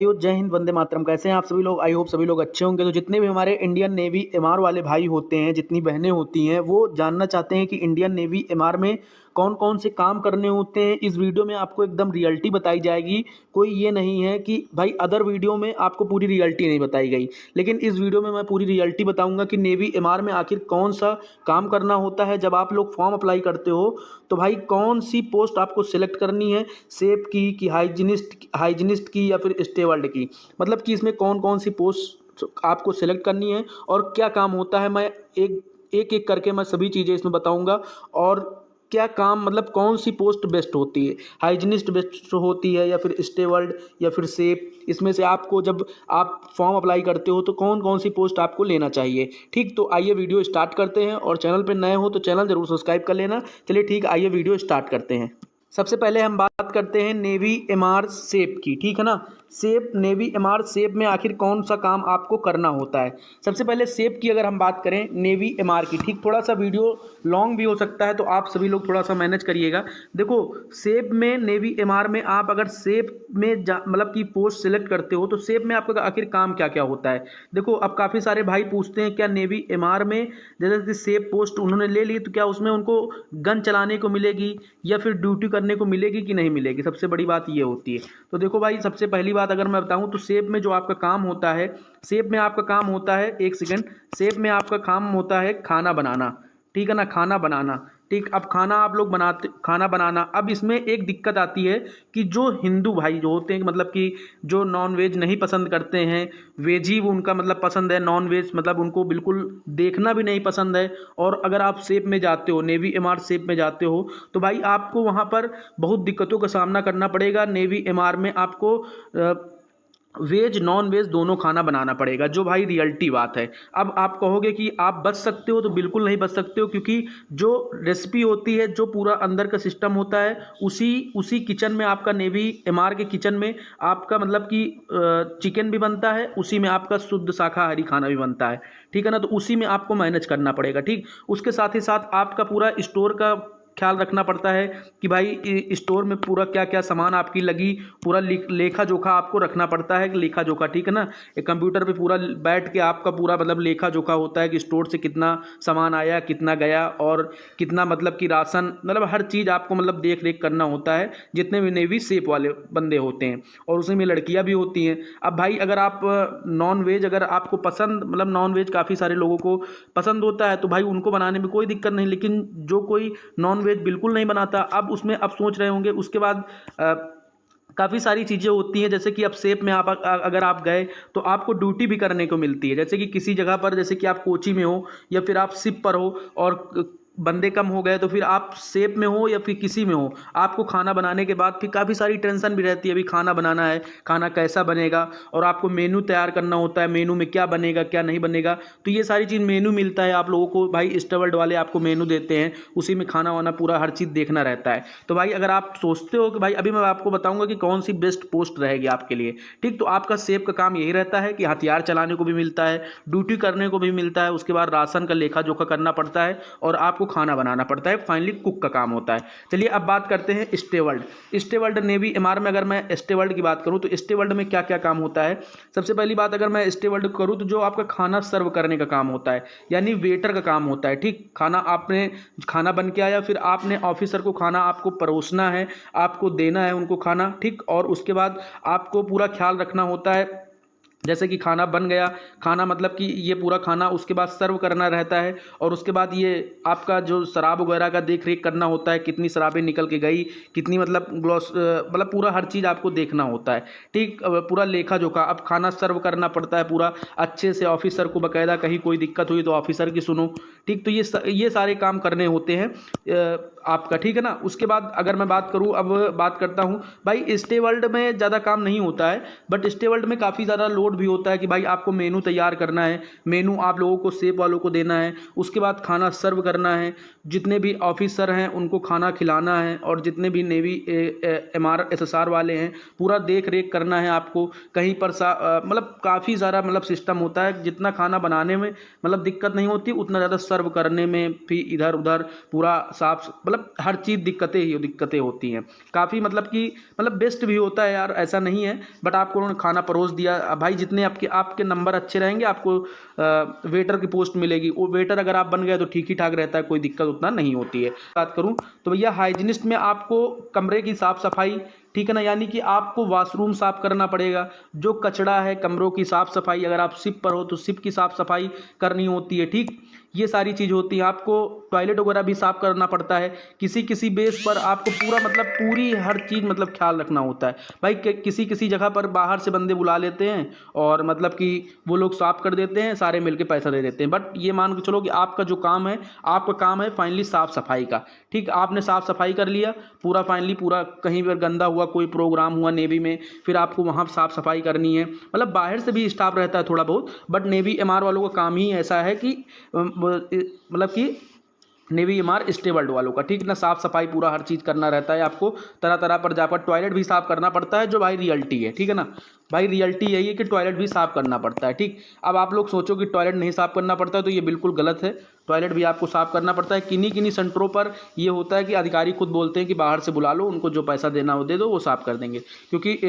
जय हिंद, वंदे मातरम। कैसे हैं आप सभी लोग? आई होप सभी लोग अच्छे होंगे। तो जितने भी हमारे इंडियन नेवी एमआर वाले भाई होते हैं, जितनी बहनें होती हैं, वो जानना चाहते हैं कि इंडियन नेवी एमआर में कौन कौन से काम करने होते हैं। इस वीडियो में आपको एकदम रियलिटी बताई जाएगी। कोई ये नहीं है कि भाई अदर वीडियो में आपको पूरी रियलिटी नहीं बताई गई, लेकिन इस वीडियो में मैं पूरी रियलिटी बताऊंगा कि नेवी एमआर में आखिर कौन सा काम करना होता है। जब आप लोग फॉर्म अप्लाई करते हो तो भाई कौन सी पोस्ट आपको सिलेक्ट करनी है, सेफ की कि हाइजीनिस्ट की या फिर स्टेवर्ड की, मतलब कि इसमें कौन कौन सी पोस्ट आपको सिलेक्ट करनी है और क्या काम होता है। मैं एक एक एक करके मैं सभी चीज़ें इसमें बताऊंगा। और क्या काम, मतलब कौन सी पोस्ट बेस्ट होती है, हाइजीनिस्ट बेस्ट होती है या फिर स्टेवर्ड या फिर सेफ। इसमें से आपको जब आप फॉर्म अप्लाई करते हो तो कौन कौन सी पोस्ट आपको लेना चाहिए। ठीक, तो आइए वीडियो स्टार्ट करते हैं। और चैनल पर नए हो तो चैनल जरूर सब्सक्राइब कर लेना। चलिए ठीक, आइए वीडियो स्टार्ट करते हैं। सबसे पहले हम बात करते हैं नेवी एमआर सेप की। ठीक है ना, सेप, नेवी एमआर सेप में आखिर कौन सा काम आपको करना होता है। सबसे पहले सेप की अगर हम बात करें नेवी एमआर की, ठीक, थोड़ा सा वीडियो लॉन्ग भी हो सकता है तो आप सभी लोग थोड़ा सा मैनेज करिएगा। देखो, सेप में, नेवी एमआर में आप अगर सेप में मतलब कि पोस्ट सिलेक्ट करते हो तो सेप में आपका आखिर काम क्या क्या होता है। देखो, अब काफ़ी सारे भाई पूछते हैं क्या नेवी एमआर में जैसे कि सेप पोस्ट उन्होंने ले ली तो क्या उसमें उनको गन चलाने को मिलेगी या फिर ड्यूटी करने को मिलेगी कि नहीं मिलेगी। सबसे बड़ी बात ये होती है। तो देखो भाई, सबसे पहली बात अगर मैं बताऊं तो सेप में जो आपका काम होता है, सेप में आपका काम होता है, एक सेकंड, सेप में आपका काम होता है खाना बनाना। ठीक है ना, खाना बनाना। ठीक, अब खाना आप लोग बनाते, खाना बनाना। अब इसमें एक दिक्कत आती है कि जो हिंदू भाई जो होते हैं, मतलब कि जो नॉन वेज नहीं पसंद करते हैं, वेज ही उनका मतलब पसंद है, नॉन वेज मतलब उनको बिल्कुल देखना भी नहीं पसंद है। और अगर आप सेप में जाते हो, नेवी एमआर सेप में जाते हो तो भाई आपको वहाँ पर बहुत दिक्कतों का सामना करना पड़ेगा। नेवी एमआर में आपको वेज नॉन वेज दोनों खाना बनाना पड़ेगा, जो भाई रियलिटी बात है। अब आप कहोगे कि आप बच सकते हो, तो बिल्कुल नहीं बच सकते हो, क्योंकि जो रेसिपी होती है, जो पूरा अंदर का सिस्टम होता है, उसी उसी किचन में आपका, नेवी एमआर के किचन में आपका मतलब कि चिकन भी बनता है, उसी में आपका शुद्ध शाकाहारी खाना भी बनता है। ठीक है ना, तो उसी में आपको मैनेज करना पड़ेगा। ठीक, उसके साथ ही साथ आपका पूरा स्टोर का ख्याल रखना पड़ता है कि भाई स्टोर में पूरा क्या क्या सामान आपकी लगी, पूरा लेखा जोखा आपको रखना पड़ता है, लेखा जोखा। ठीक है ना, एक कंप्यूटर पे पूरा बैठ के आपका पूरा मतलब लेखा जोखा होता है कि स्टोर से कितना सामान आया, कितना गया, और कितना मतलब कि राशन, मतलब हर चीज़ आपको मतलब देख रेख करना होता है, जितने भी नेवी सेप वाले बंदे होते हैं। और उसमें लड़कियां भी होती हैं। अब भाई अगर आप नॉन वेज, अगर आपको पसंद, मतलब नॉन वेज काफ़ी सारे लोगों को पसंद होता है तो भाई उनको बनाने में कोई दिक्कत नहीं, लेकिन जो कोई नॉन वेज बिल्कुल नहीं बनाता, अब उसमें अब सोच रहे होंगे उसके बाद काफ़ी सारी चीज़ें होती हैं। जैसे कि अब सेप में आप अगर आप गए तो आपको ड्यूटी भी करने को मिलती है। जैसे कि किसी जगह पर, जैसे कि आप कोची में हो या फिर आप शिप पर हो और बंदे कम हो गए, तो फिर आप सेप में हो या फिर किसी में हो, आपको खाना बनाने के बाद फिर काफ़ी सारी टेंशन भी रहती है। अभी खाना बनाना है, खाना कैसा बनेगा, और आपको मेनू तैयार करना होता है, मेनू में क्या बनेगा क्या नहीं बनेगा। तो ये सारी चीज़, मेनू मिलता है आप लोगों को भाई, स्टवर्ड वाले आपको मेनू देते हैं, उसी में खाना वाना पूरा हर चीज़ देखना रहता है। तो भाई अगर आप सोचते हो कि भाई, अभी मैं आपको बताऊंगा कि कौन सी बेस्ट पोस्ट रहेगी आपके लिए। ठीक, तो आपका सेप का काम यही रहता है कि हथियार चलाने को भी मिलता है, ड्यूटी करने को भी मिलता है, उसके बाद राशन का लेखा जोखा करना पड़ता है, और आपको खाना बनाना पड़ता है, फाइनली कुक का काम होता है। चलिए अब बात करते हैं स्टेवर्ड। स्टेवर्ड नेवी एमआर में अगर मैं स्टेवर्ड की बात करूं तो स्टेवर्ड में क्या क्या काम होता है। सबसे पहली बात अगर मैं स्टेवर्ड करूं तो जो आपका खाना सर्व करने का काम होता है, यानी वेटर का काम होता है। ठीक, खाना आपने, खाना बन के आया, फिर आपने ऑफिसर को खाना आपको परोसना है, आपको देना है उनको खाना। ठीक, और उसके बाद आपको पूरा ख्याल रखना होता है, जैसे कि खाना बन गया, खाना मतलब कि ये पूरा खाना उसके बाद सर्व करना रहता है, और उसके बाद ये आपका जो शराब वगैरह का देख रेख करना होता है, कितनी शराबें निकल के गई, कितनी मतलब ग्लॉस, मतलब पूरा हर चीज़ आपको देखना होता है। ठीक, पूरा लेखा जोखा। अब खाना सर्व करना पड़ता है पूरा अच्छे से, ऑफिसर को बकायदा, कहीं कोई दिक्कत हुई तो ऑफिसर की सुनो। ठीक, तो ये सारे काम करने होते हैं आपका। ठीक है ना, उसके बाद अगर मैं बात करूँ, अब बात करता हूँ भाई, स्टे वर्ल्ड में ज़्यादा काम नहीं होता है, बट स्टे वर्ल्ड में काफ़ी ज़्यादा लोड भी होता है कि भाई आपको मेनू तैयार करना है, मेनू आप लोगों को, सेप वालों को देना है, उसके बाद खाना सर्व करना है, जितने भी ऑफिसर हैं उनको खाना खिलाना है, और जितने भी नेवी एमआर एसएसआर वाले हैं पूरा देख रेख करना है आपको। कहीं पर मतलब काफ़ी सारा मतलब सिस्टम होता है, जितना खाना बनाने में मतलब दिक्कत नहीं होती, उतना ज़्यादा सर्व करने में भी इधर उधर पूरा साफ, मतलब हर चीज़ दिक्कतें होती हैं काफ़ी, मतलब कि मतलब बेस्ट भी होता है यार, ऐसा नहीं है, बट आपको उन्होंने खाना परोस दिया भाई, जितने आपके नंबर अच्छे रहेंगे आपको वेटर की पोस्ट मिलेगी, वो वेटर अगर आप बन गए तो ठीक ही ठाक रहता है, कोई दिक्कत उतना नहीं होती है। बात करूँ तो भैया हाइजीनिस्ट में आपको कमरे की साफ़ सफाई, ठीक है ना, यानी कि आपको वॉशरूम साफ़ करना पड़ेगा, जो कचरा है कमरों की साफ़ सफाई, अगर आप शिप पर हो तो शिप की साफ़ सफाई करनी होती है, ठीक, ये सारी चीज़ होती है। आपको टॉयलेट वगैरह भी साफ़ करना पड़ता है, किसी किसी बेस पर आपको पूरा मतलब पूरी हर चीज़ मतलब ख्याल रखना होता है भाई। किसी किसी जगह पर बाहर से बंदे बुला लेते हैं और मतलब कि वो लोग साफ़ कर देते हैं, सारे मिलके पैसा दे देते हैं, बट ये मान के चलो कि आपका जो काम है, आपका काम है फाइनली साफ़ सफाई का, ठीक, आपने साफ़ सफाई कर लिया पूरा फाइनली, पूरा कहीं पर गंदा हुआ, कोई प्रोग्राम हुआ नेवी में, फिर आपको वहाँ साफ़ सफाई करनी है, मतलब बाहर से भी स्टाफ रहता है थोड़ा बहुत, बट नेवी एमआर वालों का काम ही ऐसा है कि मतलब कि नेवी एमआर स्टेवर्ल्ड वालों का, ठीक ना, साफ़ सफाई पूरा हर चीज़ करना रहता है आपको, तरह तरह पर जाकर टॉयलेट भी साफ़ करना पड़ता है, जो भाई रियलिटी है, ठीक है ना भाई, रियलिटी यही है कि टॉयलेट भी साफ़ करना पड़ता है, ठीक। अब आप लोग सोचो कि टॉयलेट नहीं साफ़ करना पड़ता तो ये बिल्कुल गलत है, टॉयलेट भी आपको साफ़ करना पड़ता है। किन्हीं किन्हीं सेंटरों पर ये होता है कि अधिकारी खुद बोलते हैं कि बाहर से बुला लो, उनको जो पैसा देना हो दे दो, वो साफ़ कर देंगे, क्योंकि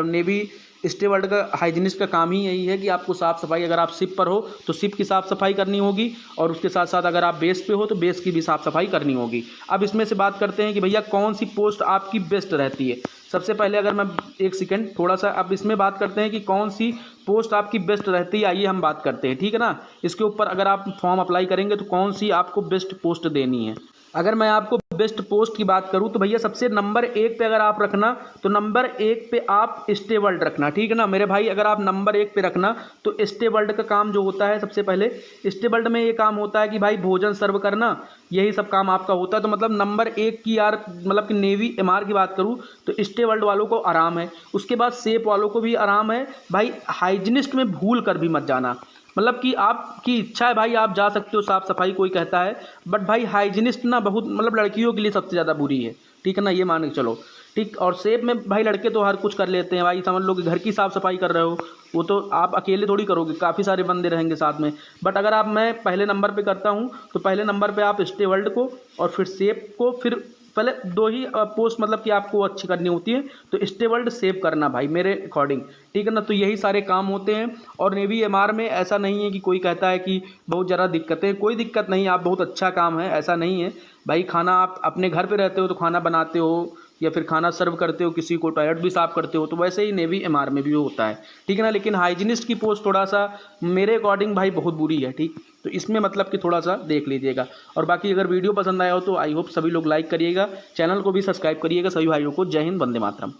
नेवी स्टेवर्ल्ड का हाइजीनिस्ट का काम ही यही है कि आपको साफ़ सफाई, अगर आप शिप पर हो तो शिप की साफ़ सफाई करनी होगी, और उसके साथ साथ अगर आप बेस पे हो तो बेस की भी साफ़ सफाई करनी होगी। अब इसमें से बात करते हैं कि भैया कौन सी पोस्ट आपकी बेस्ट रहती है। सबसे पहले अगर मैं एक सेकेंड थोड़ा सा, अब इसमें बात करते हैं कि कौन सी पोस्ट आपकी बेस्ट रहती है, आइए हम बात करते हैं, ठीक है ना। इसके ऊपर अगर आप फॉर्म अप्लाई करेंगे तो कौन सी आपको बेस्ट पोस्ट देनी है। अगर मैं आपको बेस्ट पोस्ट की बात करूं तो भैया सबसे नंबर 1 पे अगर आप रखना तो नंबर 1 पे आप स्टेवर्ल्ड रखना, ठीक है ना मेरे भाई। अगर आप नंबर 1 पे रखना तो स्टेवर्ल्ड का काम जो होता है, सबसे पहले स्टेवर्ल्ड में ये काम होता है कि भाई भोजन सर्व करना, यही सब काम आपका होता है। तो मतलब नंबर 1 की यार, मतलब कि नेवी एमआर की बात करूँ तो स्टेवर्ल्ड वालों को आराम है, उसके बाद सेप वालों को भी आराम है भाई। हाइजीनिस्ट में भूल कर भी मत जाना, मतलब कि आपकी इच्छा है भाई, आप जा सकते हो, साफ़ सफाई कोई कहता है, बट भाई हाइजीनिस्ट ना बहुत मतलब लड़कियों के लिए सबसे ज़्यादा बुरी है, ठीक है ना, ये मान के चलो, ठीक। और सेफ में भाई लड़के तो हर कुछ कर लेते हैं भाई, समझ लो कि घर की साफ़ सफाई कर रहे हो, वो तो आप अकेले थोड़ी करोगे, काफ़ी सारे बंदे रहेंगे साथ में। बट अगर आप, मैं पहले नंबर पे करता हूँ तो पहले नंबर पे आप स्टेवर्ल्ड को और फिर सेफ को, फिर पहले 2 ही पोस्ट मतलब कि आपको अच्छी करनी होती है, तो स्टेवर्ल्ड सेव करना भाई मेरे अकॉर्डिंग, ठीक है ना। तो यही सारे काम होते हैं, और नेवी एमआर में ऐसा नहीं है कि कोई कहता है कि बहुत ज़्यादा दिक्कतें, कोई दिक्कत नहीं, आप बहुत अच्छा काम है, ऐसा नहीं है भाई। खाना आप अपने घर पे रहते हो तो खाना बनाते हो या फिर खाना सर्व करते हो किसी को, टॉयलेट भी साफ़ करते हो, तो वैसे ही नेवी एमआर में भी होता है, ठीक है ना। लेकिन हाइजीनिस्ट की पोस्ट थोड़ा सा मेरे अकॉर्डिंग भाई बहुत बुरी है, ठीक। तो इसमें मतलब कि थोड़ा सा देख लीजिएगा। और बाकी अगर वीडियो पसंद आया हो तो आई होप सभी लोग लाइक करिएगा, चैनल को भी सब्सक्राइब करिएगा सभी भाइयों को। जय हिंद, वंदे मातरम।